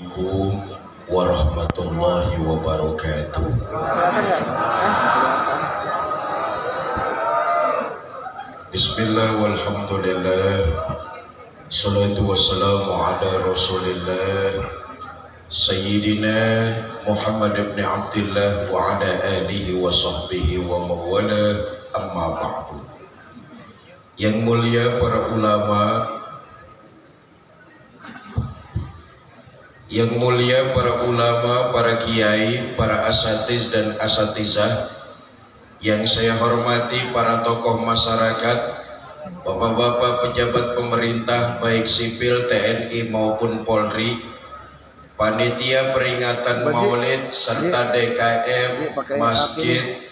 Assalamualaikum warahmatullahi wabarakatuh. Bismillah walhamdulillah. Salatu wassalamu ala rasulillah Sayyidina Muhammad ibn Abdullah wa ala alihi wa sahbihi wa mawala, amma ba'du. Yang mulia para ulama, yang mulia para ulama, para kiai, para asatiz dan asatizah, yang saya hormati para tokoh masyarakat, bapak-bapak pejabat pemerintah baik sipil, TNI maupun Polri, panitia peringatan Maulid serta DKM Masjid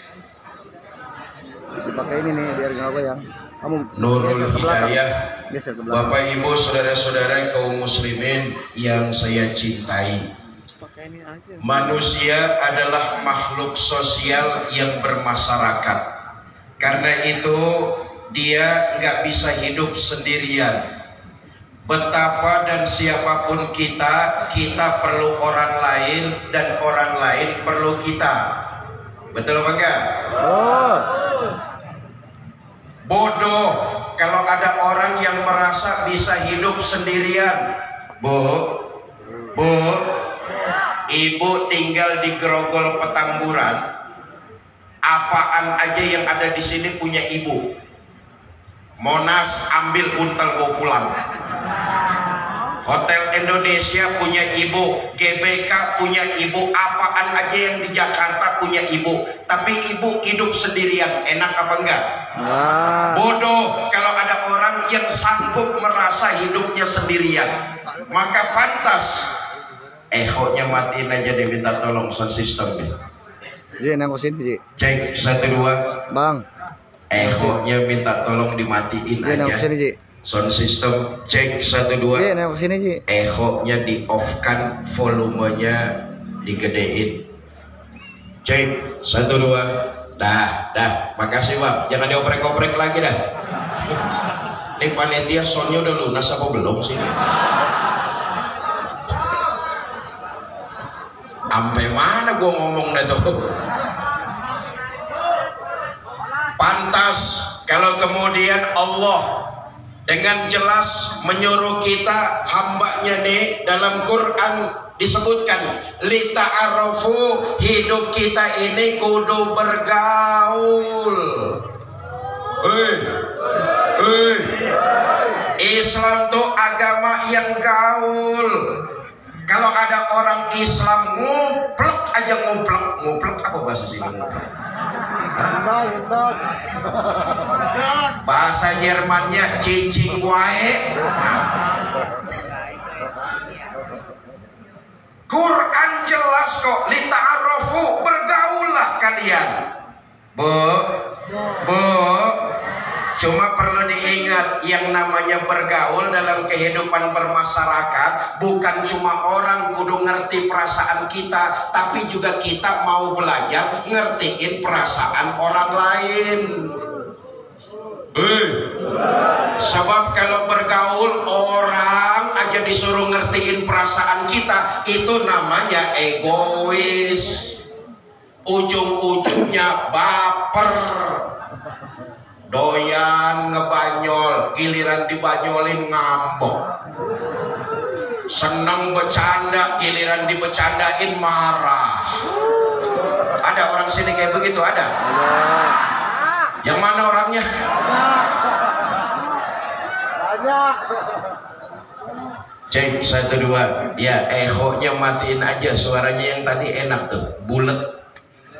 pakai ini nih biar nggak goyang. Kamu Nurul Hidayah, Bapak Ibu, saudara-saudara kaum muslimin yang saya cintai. Manusia adalah makhluk sosial yang bermasyarakat. Karena itu dia nggak bisa hidup sendirian. Betapa dan siapapun kita perlu orang lain dan orang lain perlu kita. Betul apa enggak? Oh. Bodoh kalau ada orang yang merasa bisa hidup sendirian. Bu, ibu tinggal di Grogol Petamburan. Apaan aja yang ada di sini punya ibu. Monas ambil untel mau pulang. Hotel Indonesia punya ibu, GBK punya ibu, apaan aja yang di Jakarta punya ibu. Tapi ibu hidup sendirian, enak apa enggak? Bodoh kalau ada orang yang sanggup merasa hidupnya sendirian. Maka pantas ehonya matiin aja, dia minta tolong sound system nih. Ji, nang sini Ji. Cek 1 2. Bang. Ehonya minta tolong dimatiin Ji, nang aja. sini Ji. Sound system cek 1 2. Ji, nang sini Ji. Ehonya di off kan, volumenya digedein. Cek 1 2. Dah, makasih Bang. Jangan dioprek-oprek lagi dah. Nih panitia soundnya udah lunas apa belum sih? Sampai mana gua ngomong dah tuh? Pantas kalau kemudian Allah dengan jelas menyuruh kita, hambanya nih, dalam Quran disebutkan lita'arofu, hidup kita ini kudu bergaul. Islam tuh agama yang gaul. Kalau ada orang Islam nguplek aja, nguplek apa bahasa sini nguplek? Bahasa Jermannya cicing wae. Quran jelas kok, lita'arofu, bergaullah kalian. Cuma perlu diingat, yang namanya bergaul dalam kehidupan bermasyarakat bukan cuma orang kudu ngerti perasaan kita, tapi juga kita mau belajar ngertiin perasaan orang lain. Sebab kalau bergaul orang aja disuruh ngertiin perasaan kita, itu namanya egois. Ujung-ujungnya baper. Doyan ngebanyol, giliran dibanyolin ngambek. Seneng bercanda, giliran dibecandain marah. Ada orang sini kayak begitu, ada? Yang mana orangnya? Banyak. Cek 1 2. Ya, ehonya matiin aja, suaranya yang tadi enak tuh, bulet.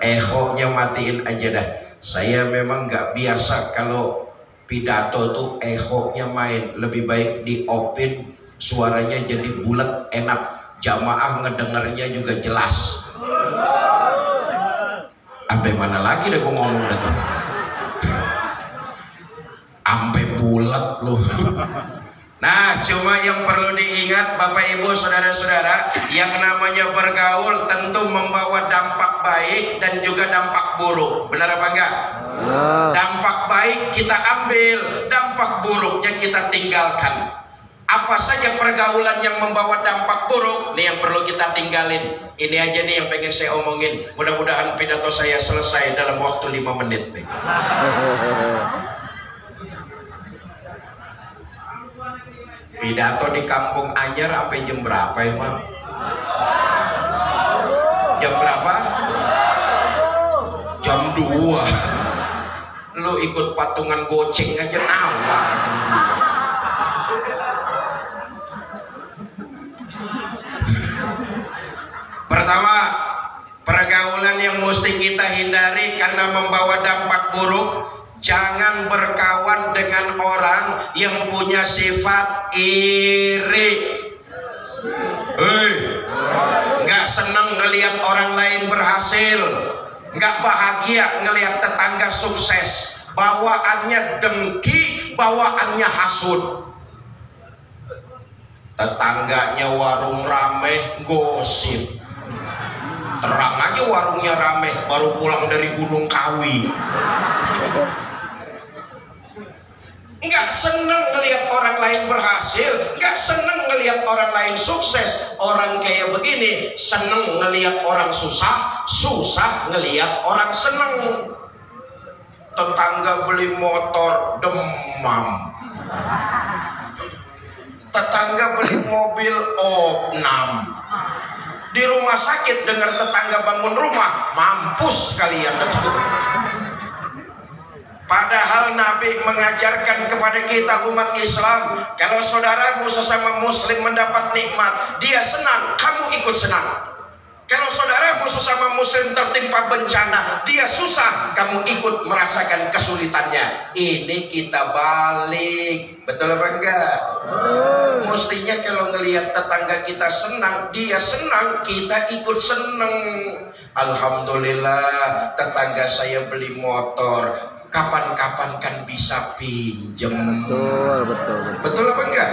Ehonya matiin aja dah. Saya memang nggak biasa kalau pidato tuh ehonya main. Lebih baik di-opin, suaranya jadi bulat, enak. Jamaah ngedengarnya juga jelas. Sampai mana lagi deh gua ngomong dah tuh. Sampai bulat loh. Nah, cuma yang perlu diingat Bapak Ibu saudara-saudara, yang namanya bergaul tentu membawa dampak baik dan juga dampak buruk. Benar apa enggak? Dampak baik kita ambil, dampak buruknya kita tinggalkan. Apa saja pergaulan yang membawa dampak buruk, nih yang perlu kita tinggalin. Ini aja nih yang pengen saya omongin. Mudah-mudahan pidato saya selesai dalam waktu 5 menit nih. Pidato di Kampung Anyar sampai jam berapa emang? Jam berapa? Jam 2. Lu ikut patungan goceng aja nawa. Pertama, pergaulan yang mesti kita hindari karena membawa dampak buruk. Jangan berkawan dengan orang yang punya sifat iri. Nggak seneng ngelihat orang lain berhasil, nggak bahagia ngelihat tetangga sukses. Bawaannya dengki, bawaannya hasud. Tetangganya warung rame, gosip. Terang aja warungnya rame, baru pulang dari Gunung Kawi. Nggak seneng ngelihat orang lain berhasil, nggak seneng ngelihat orang lain sukses. Orang kayak begini seneng ngelihat orang susah, susah ngelihat orang seneng. Tetangga beli motor demam, tetangga beli mobil opnam. Di rumah sakit dengar tetangga bangun rumah, mampus kalian. Padahal Nabi mengajarkan kepada kita umat Islam, kalau saudaramu sesama muslim mendapat nikmat, dia senang, kamu ikut senang. Kalau saudaramu sesama muslim tertimpa bencana, dia susah, kamu ikut merasakan kesulitannya. Ini kita balik. Betul apa enggak? Mestinya kalau ngelihat tetangga kita senang, dia senang, kita ikut senang. Alhamdulillah, tetangga saya beli motor, kapan-kapan kan bisa pinjem. Betul apa enggak?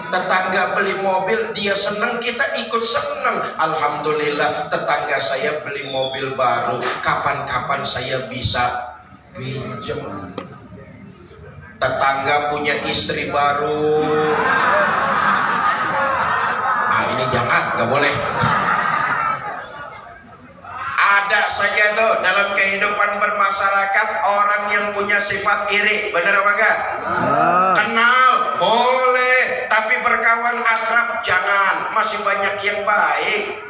Tetangga beli mobil, dia senang, kita ikut senang. Alhamdulillah, tetangga saya beli mobil baru, kapan-kapan saya bisa pinjem. Tetangga punya istri baru, ini jangan, nggak boleh. Ada saja tuh dalam kehidupan bermasyarakat orang yang punya sifat iri, bener apa enggak? Kenal boleh, tapi berkawan akrab jangan. Masih banyak yang baik.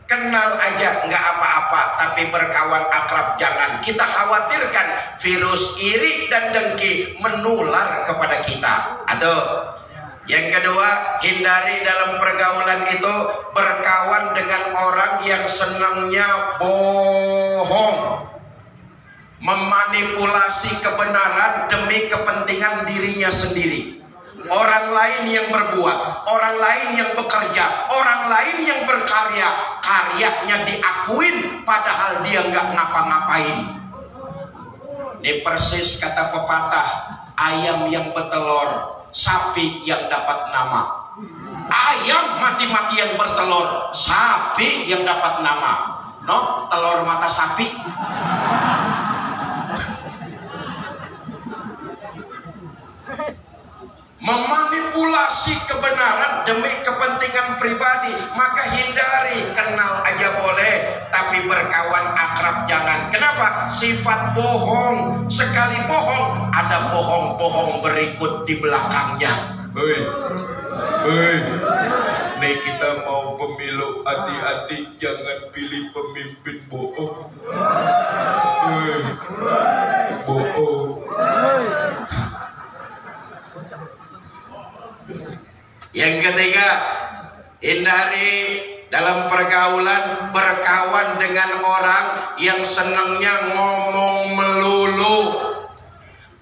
Kenal aja nggak apa-apa, tapi berkawan akrab jangan. Kita khawatirkan virus iri dan dengki menular kepada kita. Aduh. Yang kedua, hindari dalam pergaulan itu berkawan dengan orang yang senangnya bohong, memanipulasi kebenaran demi kepentingan dirinya sendiri. Orang lain yang berbuat, orang lain yang bekerja, orang lain yang berkarya, karyanya diakuin padahal dia nggak ngapa-ngapain. Ini persis kata pepatah, ayam yang bertelur, sapi yang dapat nama. Ayam mati-matian bertelur, sapi yang dapat nama. No, telur mata sapi. Memanipulasi kebenaran demi kepentingan pribadi, maka hindari. Kenal aja boleh, tapi berkawan akrab jangan. Kenapa? Sifat bohong. Sekali bohong, ada bohong-bohong berikut di belakangnya. Hei, nih kita mau pemilu, hati-hati jangan pilih pemimpin bohong. Bohong. Yang ketiga, hindari dalam pergaulan berkawan dengan orang yang senangnya ngomong melulu.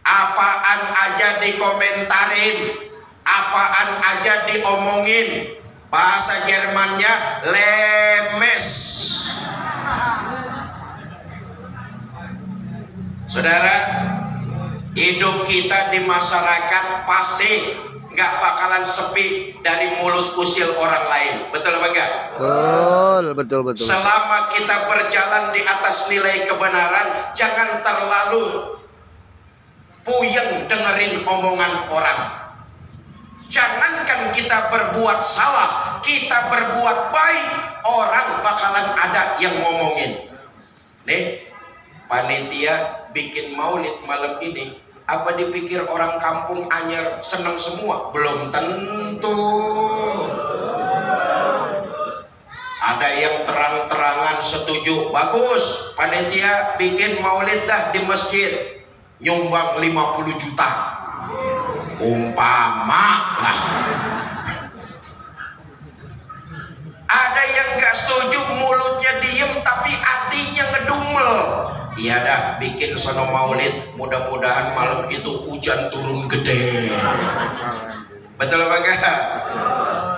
Apaan aja dikomentarin, apaan aja diomongin. Bahasa Jermannya lemes. Saudara, hidup kita di masyarakat pasti nggak bakalan sepi dari mulut usil orang lain. Betul apa enggak? Betul. Selama kita berjalan di atas nilai kebenaran, jangan terlalu puyeng dengerin omongan orang. Jangankan kita berbuat salah, kita berbuat baik, orang bakalan ada yang ngomongin. Nih, panitia bikin maulid malam ini, apa dipikir orang kampung Anyar senang semua? Belum tentu. Ada yang terang-terangan setuju, bagus, panitia bikin maulid dah di masjid, nyumbang 50 juta. Umpama lah. Ada yang gak setuju, mulutnya diem tapi hatinya ngedumel. Iya dah, bikin sono maulid, mudah-mudahan malam itu hujan turun gede. Betul apa enggak?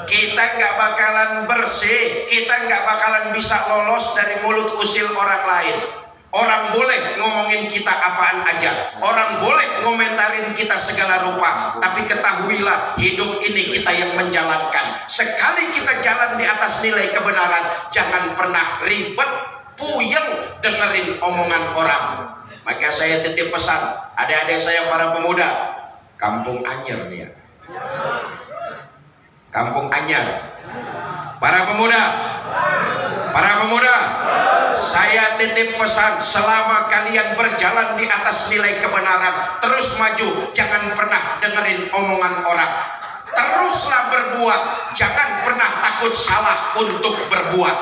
Kita nggak bakalan bersih, kita nggak bakalan bisa lolos dari mulut usil orang lain. Orang boleh ngomongin kita apaan aja, orang boleh ngomentarin kita segala rupa, tapi ketahuilah hidup ini kita yang menjalankan. Sekali kita jalan di atas nilai kebenaran, jangan pernah ribet, puyeng dengerin omongan orang. Maka saya titip pesan, adik-adik saya para pemuda, Kampung Anyar nih ya. Kampung Anyar, para pemuda, saya titip pesan, selama kalian berjalan di atas nilai kebenaran, terus maju, jangan pernah dengerin omongan orang. Teruslah berbuat, jangan pernah takut salah untuk berbuat.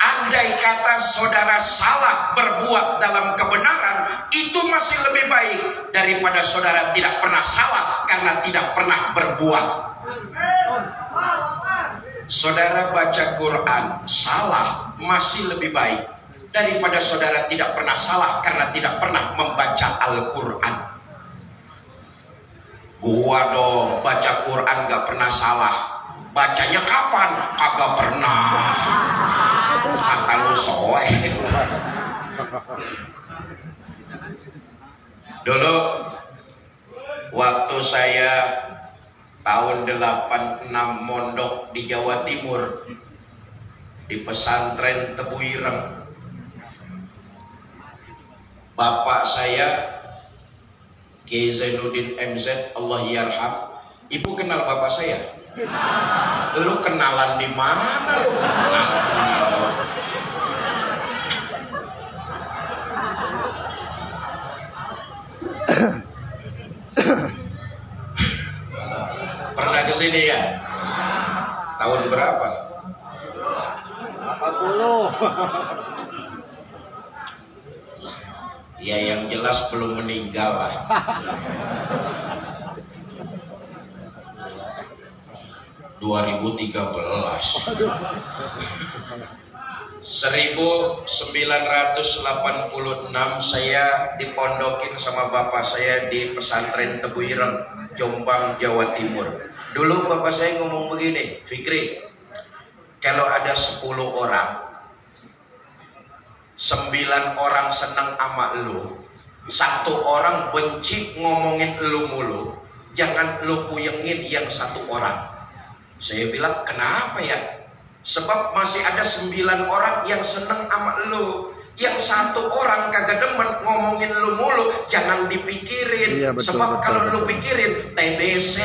Andai kata saudara salah berbuat dalam kebenaran, itu masih lebih baik daripada saudara tidak pernah salah karena tidak pernah berbuat. Saudara baca Quran salah masih lebih baik daripada saudara tidak pernah salah karena tidak pernah membaca Al-Quran. Gua dong baca Quran gak pernah salah, bacanya kapan? Kagak pernah. Kata lu soe. Dulu waktu saya tahun 86 mondok di Jawa Timur di pesantren Tebu Ireng, bapak saya Kiai Zainuddin MZ Allah yarham. Ibu kenal bapak saya? Lu kenalan di mana lu kenal? Pernah kesini ya? Tahun berapa? 40. Ya yang jelas belum meninggal lah. 2013. 1986 saya dipondokin sama bapak saya di pesantren Tebu Ireng, Jombang, Jawa Timur. Dulu bapak saya ngomong begini, Fikri, kalau ada 10 orang, 9 orang senang sama lu, 1 orang benci ngomongin lu mulu, jangan lu puyengin yang 1 orang. Saya bilang, kenapa ya? Sebab masih ada 9 orang yang seneng sama lu. Yang 1 orang kagak demen ngomongin lu mulu, jangan dipikirin. Iya, betul, sebab betul, kalau betul. lu pikirin, TBC.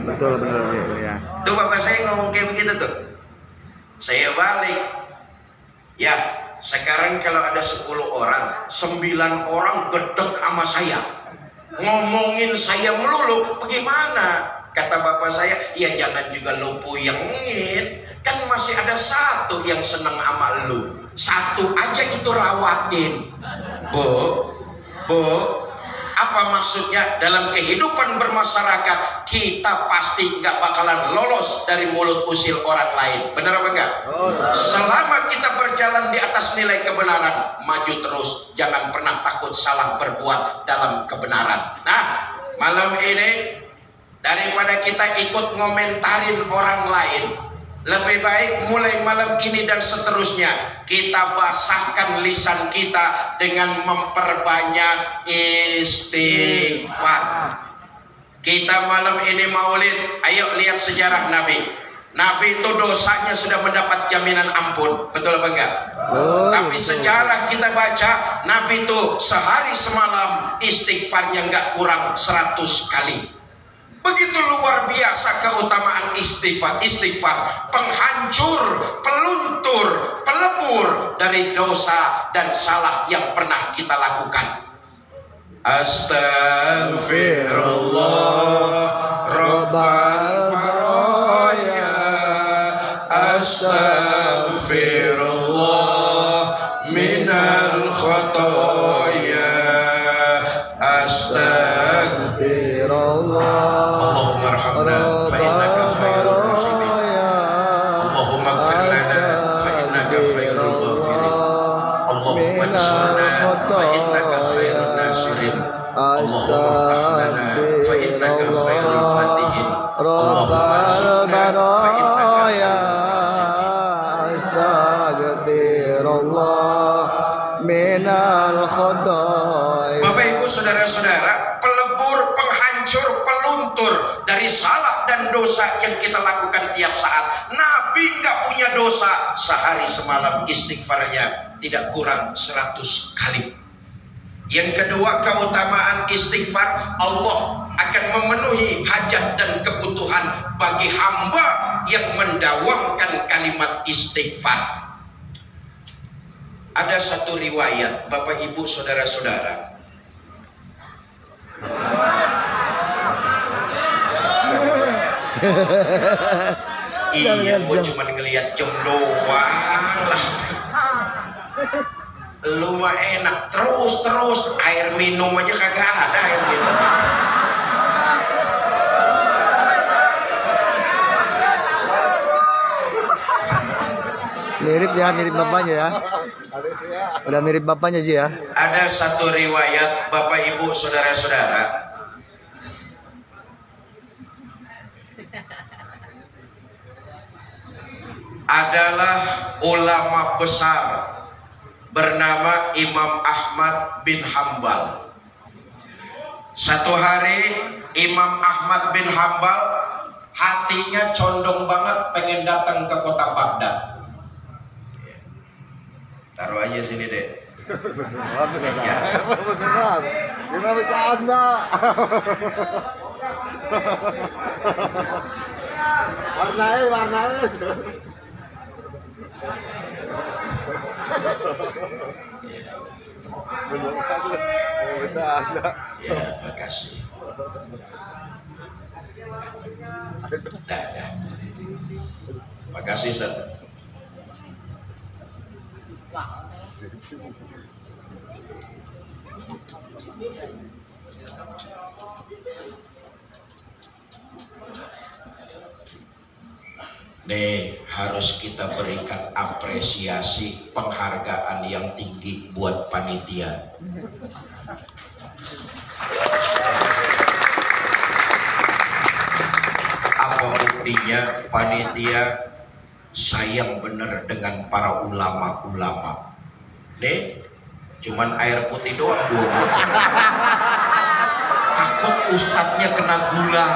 Betul benar ya. Tuh bapak saya ngomong kayak begitu tuh. Saya balik. Ya, sekarang kalau ada 10 orang, 9 orang gedek sama saya, ngomongin saya melulu, bagaimana? Kata bapak saya, ya jangan juga lu puyengin. Kan masih ada 1 yang seneng sama lu. 1 aja itu rawatin. Bu, apa maksudnya? Dalam kehidupan bermasyarakat, kita pasti nggak bakalan lolos dari mulut usil orang lain. Benar apa enggak? Selama kita berjalan di atas nilai kebenaran, maju terus. Jangan pernah takut salah berbuat dalam kebenaran. Nah, malam ini daripada kita ikut ngomentarin orang lain, lebih baik mulai malam ini dan seterusnya kita basahkan lisan kita dengan memperbanyak istighfar. Kita malam ini maulid, ayo lihat sejarah Nabi. Nabi itu dosanya sudah mendapat jaminan ampun, betul apa enggak? Tapi sejarah kita baca, Nabi itu sehari semalam istighfarnya enggak kurang 100 kali. Begitu luar biasa keutamaan istighfar, penghancur, peluntur, pelebur dari dosa dan salah yang pernah kita lakukan. Astaghfirullah Rabbal baraya, astaghfirullah minal khotoya, astaghfirullah. Allahumma arhamna fa innaka khairur rahimin. Allahumma ighfir lana fa innaka khairul ghafirin. Allahumma ansurna fa innaka khairun nasirin. Allahumma ighfir fa innaka khairul fatihin. Rabbal baraya, astaghfirullah minal khotoya. Bapak Ibu saudara-saudara, pelebur, penghancur, peluntur dari salah dan dosa yang kita lakukan tiap saat. Nabi nggak punya dosa, sehari semalam istighfarnya tidak kurang 100 kali. Yang kedua, keutamaan istighfar, Allah akan memenuhi hajat dan kebutuhan bagi hamba yang mendawamkan kalimat istighfar. Ada satu riwayat, Bapak Ibu saudara-saudara, iya, gue cuma ngeliat jam doang lah. Lu mah enak terus air minum aja kagak ada air minum. Mirip ya, mirip bapaknya ya. Udah mirip bapaknya Ji ya. Ada satu riwayat, Bapak Ibu saudara-saudara, adalah ulama besar bernama Imam Ahmad bin Hambal. Satu hari Imam Ahmad bin Hambal hatinya condong banget pengen datang ke kota Baghdad. Taruh aja sini deh. Ya. Kita bercanda. Warnain. Ya, makasih. Dah. Makasih, Ustaz. Nih, harus kita berikan apresiasi, penghargaan yang tinggi buat panitia. Apa buktinya? Panitia sayang bener dengan para ulama-ulama. Nih, cuman air putih doang 2 botol. Takut ustadznya kena gula.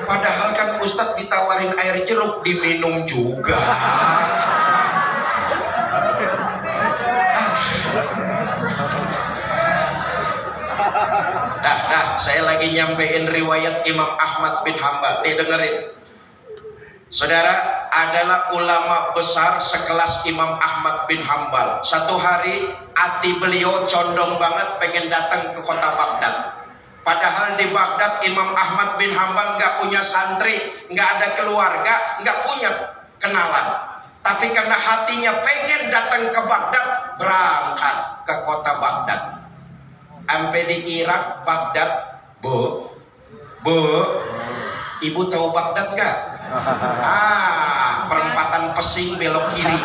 Padahal kan ustadz ditawarin air jeruk, diminum juga. Nah, saya lagi nyampein riwayat Imam Ahmad bin Hambal. Nih dengerin. Saudara, adalah ulama besar sekelas Imam Ahmad bin Hambal. Satu hari hati beliau condong banget pengen datang ke kota Baghdad. Padahal di Baghdad Imam Ahmad bin Hambal nggak punya santri, nggak ada keluarga, nggak punya kenalan. Tapi karena hatinya pengen datang ke Baghdad, berangkat ke kota Baghdad. Sampai di Irak, Baghdad, Bu, ibu tahu Baghdad nggak? Perempatan Pesing belok kiri.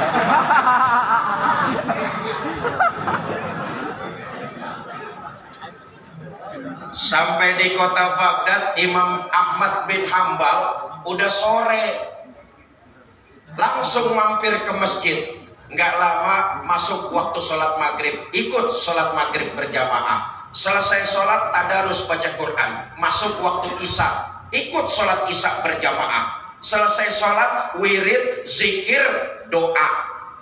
Sampai di kota Baghdad, Imam Ahmad bin Hambal udah sore, langsung mampir ke masjid. Nggak lama masuk waktu sholat maghrib, ikut sholat maghrib berjamaah. Selesai sholat tadarus baca Quran, masuk waktu isya, ikut sholat isya berjamaah. Selesai sholat, wirid, zikir, doa.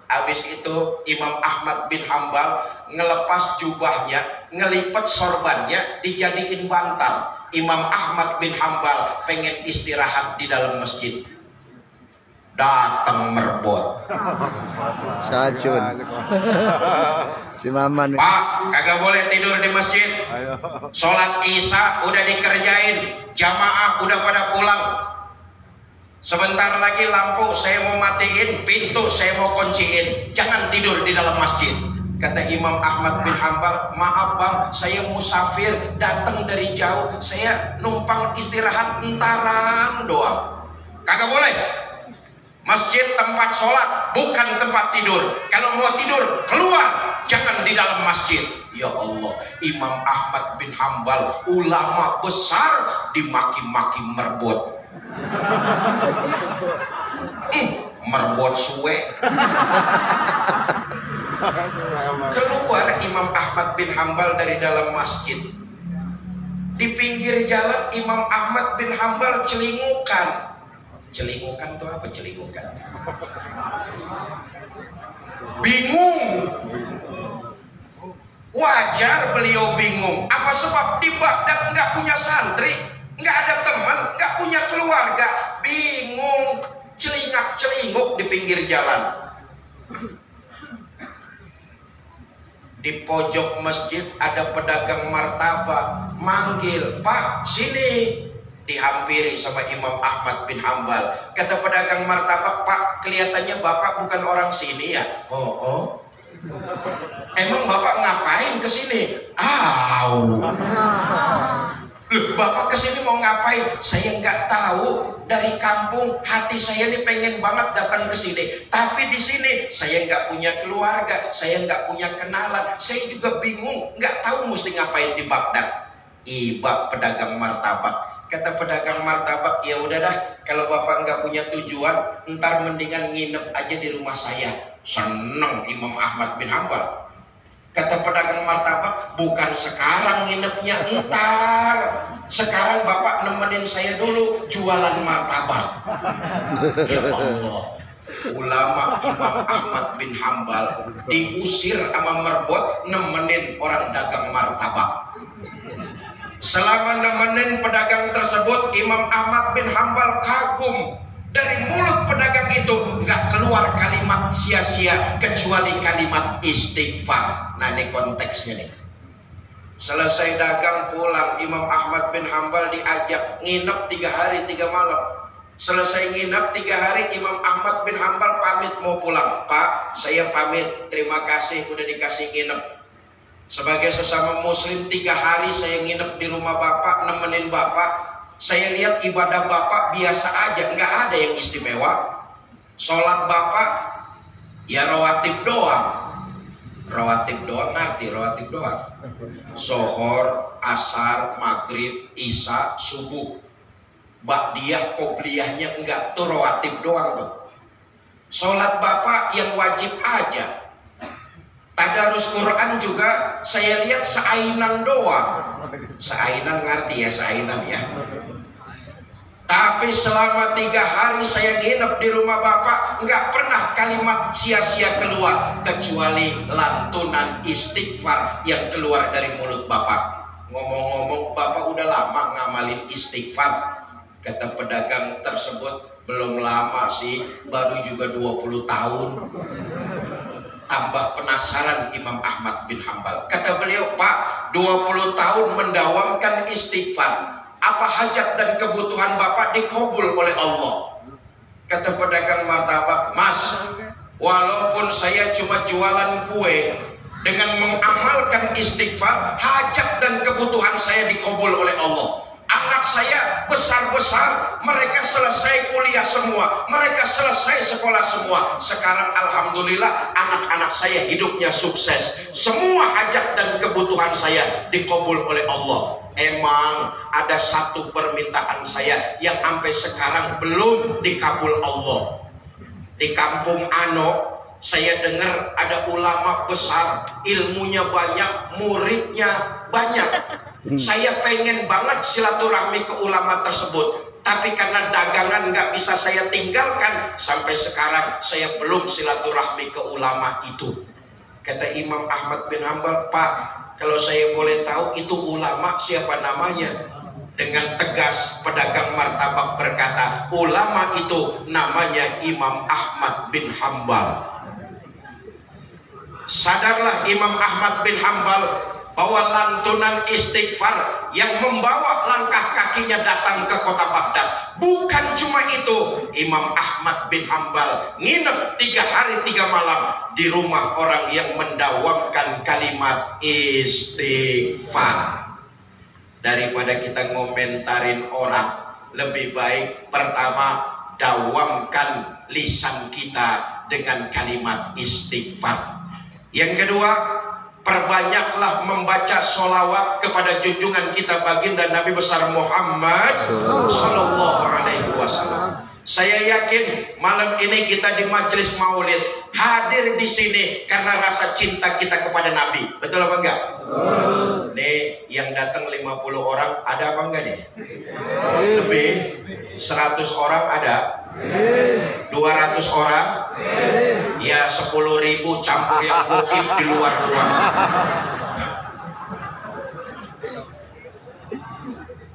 Habis itu Imam Ahmad bin Hambal ngelepas jubahnya, ngelipet sorbannya, dijadiin bantal. Imam Ahmad bin Hambal pengen istirahat di dalam masjid. Datang merbot. Sacun. Si Maman. Pak, kagak boleh tidur di masjid. Sholat isya udah dikerjain, jamaah udah pada pulang. Sebentar lagi lampu saya mau matiin, pintu saya mau kunciin. Jangan tidur di dalam masjid. Kata Imam Ahmad bin Hambal, maaf bang, saya musafir, datang dari jauh, saya numpang istirahat entaran doang. Kagak boleh. Masjid tempat sholat, bukan tempat tidur. Kalau mau tidur, keluar, jangan di dalam masjid. Ya Allah, Imam Ahmad bin Hambal, ulama besar, dimaki-maki merbot. Merbot suwe. Keluar Imam Ahmad bin Hambal dari dalam masjid. Di pinggir jalan Imam Ahmad bin Hambal celingukan. Celingukan itu apa celingukan? Bingung. Wajar beliau bingung. Apa sebab di Baghdad nggak punya santri, nggak ada teman, nggak punya keluarga, bingung, celingak-celinguk di pinggir jalan. Di pojok masjid ada pedagang martabak, manggil, Pak, sini. Dihampiri sama Imam Ahmad bin Hambal. Kata pedagang martabak, Pak, kelihatannya Bapak bukan orang sini ya? Oh. Emang Bapak ngapain ke sini? Loh, Bapak kesini mau ngapain? Saya nggak tahu. Dari kampung hati saya ini pengen banget datang ke sini. Tapi di sini saya nggak punya keluarga, saya nggak punya kenalan. Saya juga bingung, nggak tahu mesti ngapain di Baghdad. Iba pedagang martabak. Kata pedagang martabak, ya udah dah, kalau Bapak nggak punya tujuan, ntar mendingan nginep aja di rumah saya. Seneng Imam Ahmad bin Hambal. Kata pedagang martabak, bukan sekarang nginepnya, entar. Sekarang Bapak nemenin saya dulu jualan martabak. Ya Allah, ulama Imam Ahmad bin Hambal diusir sama merbot nemenin orang dagang martabak. Selama nemenin pedagang tersebut, Imam Ahmad bin Hambal kagum. Dari mulut pedagang itu nggak keluar kalimat sia-sia kecuali kalimat istighfar. Nah ini konteksnya nih. Selesai dagang pulang, Imam Ahmad bin Hambal diajak nginep 3 hari 3 malam. Selesai nginep 3 hari, Imam Ahmad bin Hambal pamit mau pulang. Pak, saya pamit, terima kasih udah dikasih nginep. Sebagai sesama muslim 3 hari saya nginep di rumah Bapak, nemenin Bapak. Saya lihat ibadah Bapak biasa aja, nggak ada yang istimewa. Sholat Bapak ya rawatib doang. Rawatib doang, ngerti rawatib doang. Zohor, asar, maghrib, isya, subuh. Ba'diyah, qobliyahnya enggak, tuh rawatib doang tuh. Sholat Bapak yang wajib aja. Tadarus Quran juga saya lihat seainan doang. Seainan ngerti ya, seainan ya. Tapi selama 3 hari saya nginep di rumah Bapak, nggak pernah kalimat sia-sia keluar kecuali lantunan istighfar yang keluar dari mulut Bapak. Ngomong-ngomong, Bapak udah lama ngamalin istighfar. Kata pedagang tersebut, belum lama sih, baru juga 20 tahun. Tambah penasaran Imam Ahmad bin Hambal. Kata beliau, Pak, 20 tahun mendawamkan istighfar. Apa hajat dan kebutuhan Bapak dikabul oleh Allah? Kata pedagang martabak, Mas, walaupun saya cuma jualan kue, dengan mengamalkan istighfar, hajat dan kebutuhan saya dikabul oleh Allah. Anak saya besar-besar, mereka selesai kuliah semua, mereka selesai sekolah semua. Sekarang alhamdulillah anak-anak saya hidupnya sukses. Semua hajat dan kebutuhan saya dikabul oleh Allah. Emang ada satu permintaan saya yang sampai sekarang belum dikabul Allah. Di kampung Ano, saya dengar ada ulama besar, ilmunya banyak, muridnya banyak. Saya pengen banget silaturahmi ke ulama tersebut, tapi karena dagangan nggak bisa saya tinggalkan, sampai sekarang saya belum silaturahmi ke ulama itu. Kata Imam Ahmad bin Hambal, Pak, kalau saya boleh tahu itu ulama siapa namanya? Dengan tegas pedagang martabak berkata, ulama itu namanya Imam Ahmad bin Hambal. Sadarlah Imam Ahmad bin Hambal bahwa lantunan istighfar yang membawa langkah kakinya datang ke kota Baghdad. Bukan cuma itu, Imam Ahmad bin Hambal nginep 3 hari 3 malam di rumah orang yang mendawamkan kalimat istighfar. Daripada kita ngomentarin orang, lebih baik pertama dawamkan lisan kita dengan kalimat istighfar. Yang kedua, perbanyaklah membaca sholawat kepada junjungan kita baginda Nabi besar Muhammad Sallallahu Alaihi Wasallam. Saya yakin malam ini kita di majelis maulid hadir di sini karena rasa cinta kita kepada Nabi. Betul apa enggak? Nih yang datang 50 orang ada apa enggak nih? Lebih 100 orang ada? 200 orang? Ya 10.000 campur yang goib di luar-luar.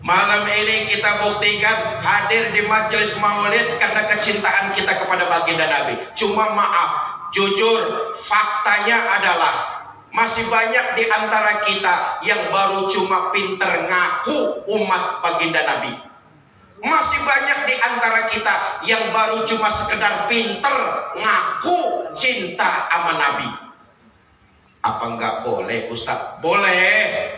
Malam ini kita buktikan hadir di majelis maulid karena kecintaan kita kepada baginda Nabi. Cuma maaf, jujur faktanya adalah masih banyak di antara kita yang baru cuma pinter ngaku umat baginda Nabi. Masih banyak di antara kita yang baru cuma sekedar pinter ngaku cinta sama Nabi. Apa enggak boleh Ustaz? Boleh.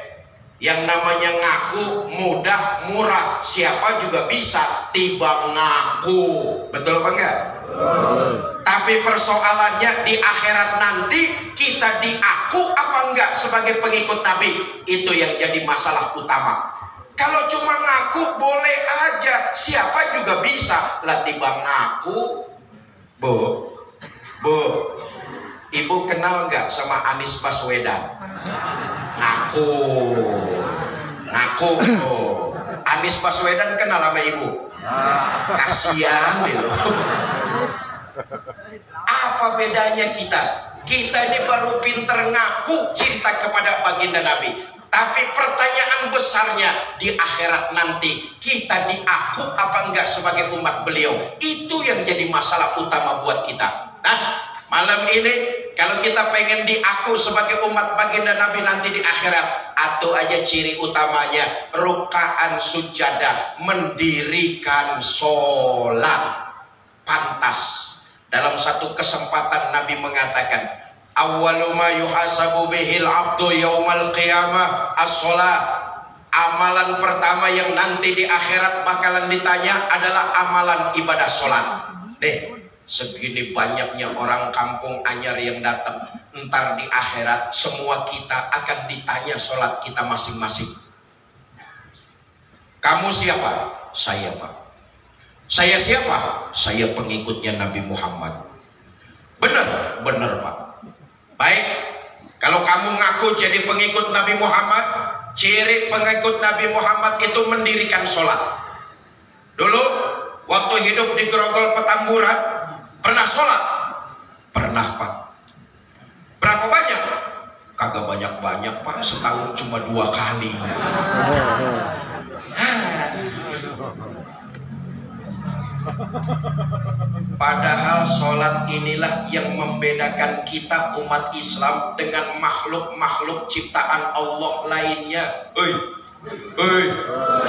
Yang namanya ngaku mudah murah, siapa juga bisa tiba ngaku. Betul apa enggak? Tapi persoalannya di akhirat nanti kita diaku apa enggak sebagai pengikut Nabi. Itu yang jadi masalah utama. Kalau cuma ngaku boleh aja, siapa juga bisa lah tiba ngaku. Bu, Ibu kenal nggak sama Anies Baswedan? Ngaku. Anies Baswedan kenal sama Ibu? Kasihan deh loh. Apa bedanya kita? Kita ini baru pinter ngaku cinta kepada baginda Nabi. Tapi pertanyaan besarnya di akhirat nanti, kita diaku apa enggak sebagai umat beliau? Itu yang jadi masalah utama buat kita. Nah, malam ini kalau kita pengen diaku sebagai umat baginda Nabi nanti di akhirat, atau aja ciri utamanya rukaan sujadah, mendirikan sholat pantas. Dalam satu kesempatan Nabi mengatakan, awwalu ma yuhasabu bihil abdu yaumal qiyamah as-sholat. Amalan pertama yang nanti di akhirat bakalan ditanya adalah amalan ibadah sholat. Nih, segini banyaknya orang kampung anyar yang datang, entar di akhirat semua kita akan ditanya sholat kita masing-masing. Kamu siapa? Saya, Pak. Saya siapa? Saya pengikutnya Nabi Muhammad. Benar, Pak. Baik, kalau kamu ngaku jadi pengikut Nabi Muhammad, ciri pengikut Nabi Muhammad itu mendirikan sholat. Dulu, waktu hidup di Grogol Petamburan, pernah sholat? Pernah, Pak. Berapa banyak? Kagak banyak-banyak, Pak. Setahun cuma 2 kali. Padahal sholat inilah yang membedakan kita umat Islam dengan makhluk-makhluk ciptaan Allah lainnya.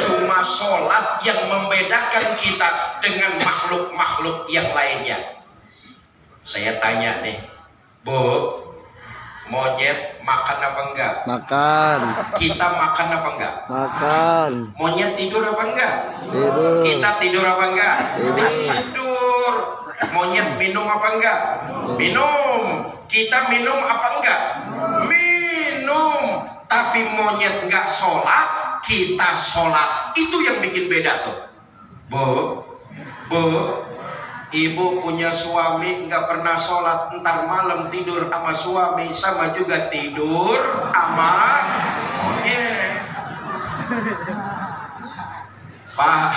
Cuma sholat yang membedakan kita dengan makhluk-makhluk yang lainnya. Saya tanya nih, Bu, monyet makan apa enggak? Makan. Kita makan apa enggak? Makan. Monyet tidur apa enggak? Tidur. Kita tidur apa enggak? Tidur. Monyet minum apa enggak? Minum. Kita minum apa enggak? Minum. Tapi monyet enggak sholat, kita sholat. Itu yang bikin beda tuh. Bu, Ibu punya suami nggak pernah sholat, entar malam tidur sama suami, sama juga tidur sama monyet. Pak,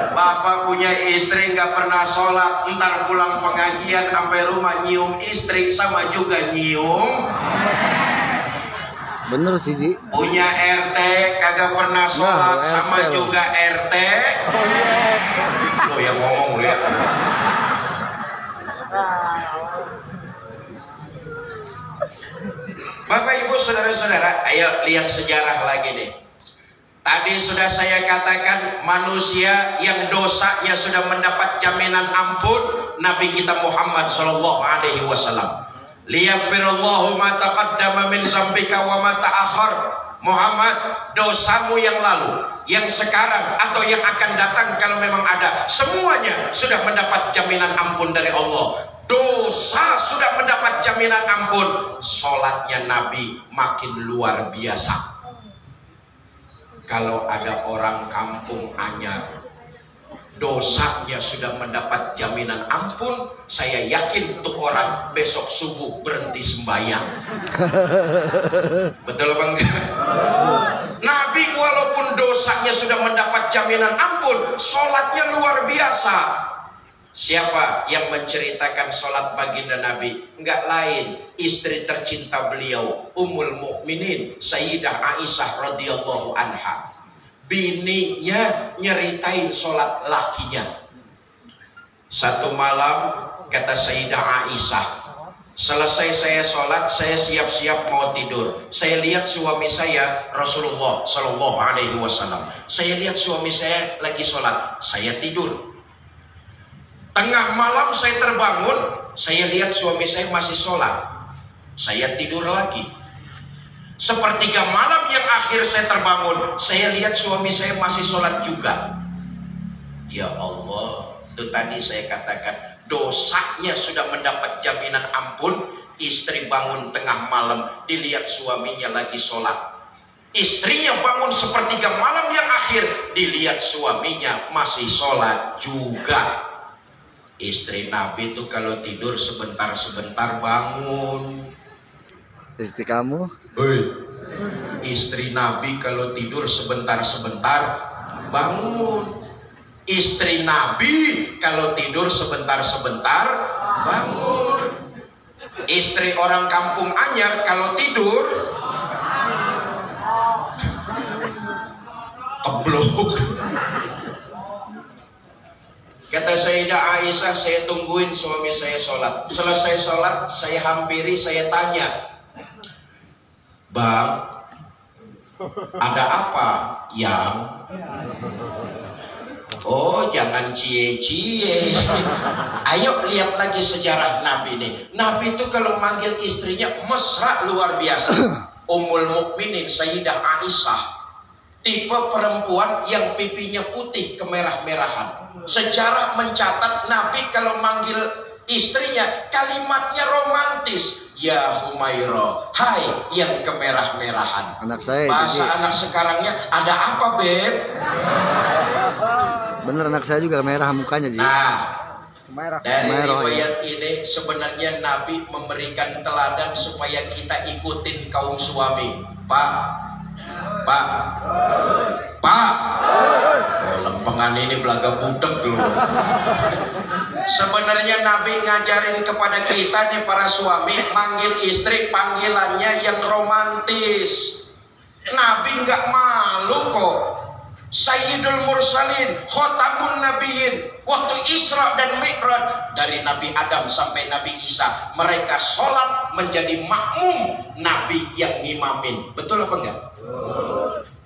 Bapak punya istri nggak pernah sholat, ntar pulang pengajian sampai rumah nyium istri sama juga nyium. Bener sih, Ji. Punya RT kagak pernah sholat, Nah, sama RT juga RT. Lo yang ngomong lo ya. Bapak Ibu saudara-saudara, ayo lihat sejarah lagi nih. Tadi sudah saya katakan manusia yang dosanya sudah mendapat jaminan ampun Nabi kita Muhammad sallallahu alaihi wasallam. Liyaghfirallahu ma taqaddama min dzambika wa ma ta'akhkhar. Muhammad, dosamu yang lalu, yang sekarang atau yang akan datang kalau memang ada, semuanya sudah mendapat jaminan ampun dari Allah. Dosa sudah mendapat jaminan ampun. Sholatnya Nabi makin luar biasa. Kalau ada orang kampung anyar, dosanya sudah mendapat jaminan ampun, saya yakin tuh orang besok subuh berhenti sembahyang. Betul apa enggak? Nabi walaupun dosanya sudah mendapat jaminan ampun, sholatnya luar biasa. Siapa yang menceritakan sholat baginda Nabi? Enggak lain, istri tercinta beliau, Ummul Mukminin Sayyidah Aisyah radhiyallahu anha. Bininya nyeritain sholat lakinya. Satu malam kata Sayyidah Aisyah, selesai saya sholat, saya siap-siap mau tidur. Saya lihat suami saya Rasulullah Sallallahu Alaihi Wasallam. Saya lihat suami saya lagi sholat, saya tidur. Tengah malam saya terbangun, saya lihat suami saya masih sholat, saya tidur lagi. Sepertiga malam yang akhir saya terbangun, saya lihat suami saya masih sholat juga. Ya Allah, itu tadi saya katakan dosanya sudah mendapat jaminan ampun. Istri bangun tengah malam, dilihat suaminya lagi sholat. Istrinya bangun sepertiga malam yang akhir, dilihat suaminya masih sholat juga. Istri Nabi itu kalau tidur sebentar-sebentar bangun. Istri kamu? Istri Nabi kalau tidur sebentar-sebentar bangun. Istri Nabi kalau tidur sebentar-sebentar bangun. Istri orang kampung anyar kalau tidur keblok. Kata Sayyidah Aisyah, saya tungguin suami saya sholat. Selesai sholat, saya hampiri, saya tanya, Bang, ada apa? Yang? Oh, jangan cie-cie. Ayo lihat lagi sejarah Nabi nih. Nabi itu kalau manggil istrinya mesra luar biasa. Ummul Mukminin Sayyidah Aisyah, tipe perempuan yang pipinya putih kemerah-merahan. Sejarah mencatat Nabi kalau manggil istrinya kalimatnya romantis. Ya Humaira, hai yang kemerah-merahan. Anak saya. Bahasa Jadi, anak sekarangnya, ada apa Beb? bener anak saya juga merah mukanya, Ji. Nah, dari Merah, riwayat ini sebenarnya Nabi memberikan teladan supaya kita ikutin kaum suami. Pak, oh, lempengan ini belaga budek dulu. Sebenarnya Nabi ngajarin kepada kita nih para suami, manggil istri panggilannya yang romantis. Nabi nggak malu kok. Sayyidul Mursalin, Khotamun Nabiyyin, waktu Isra dan Mi'raj, dari Nabi Adam sampai Nabi Isa, mereka sholat menjadi makmum, Nabi yang ngimamin. Betul apa enggak?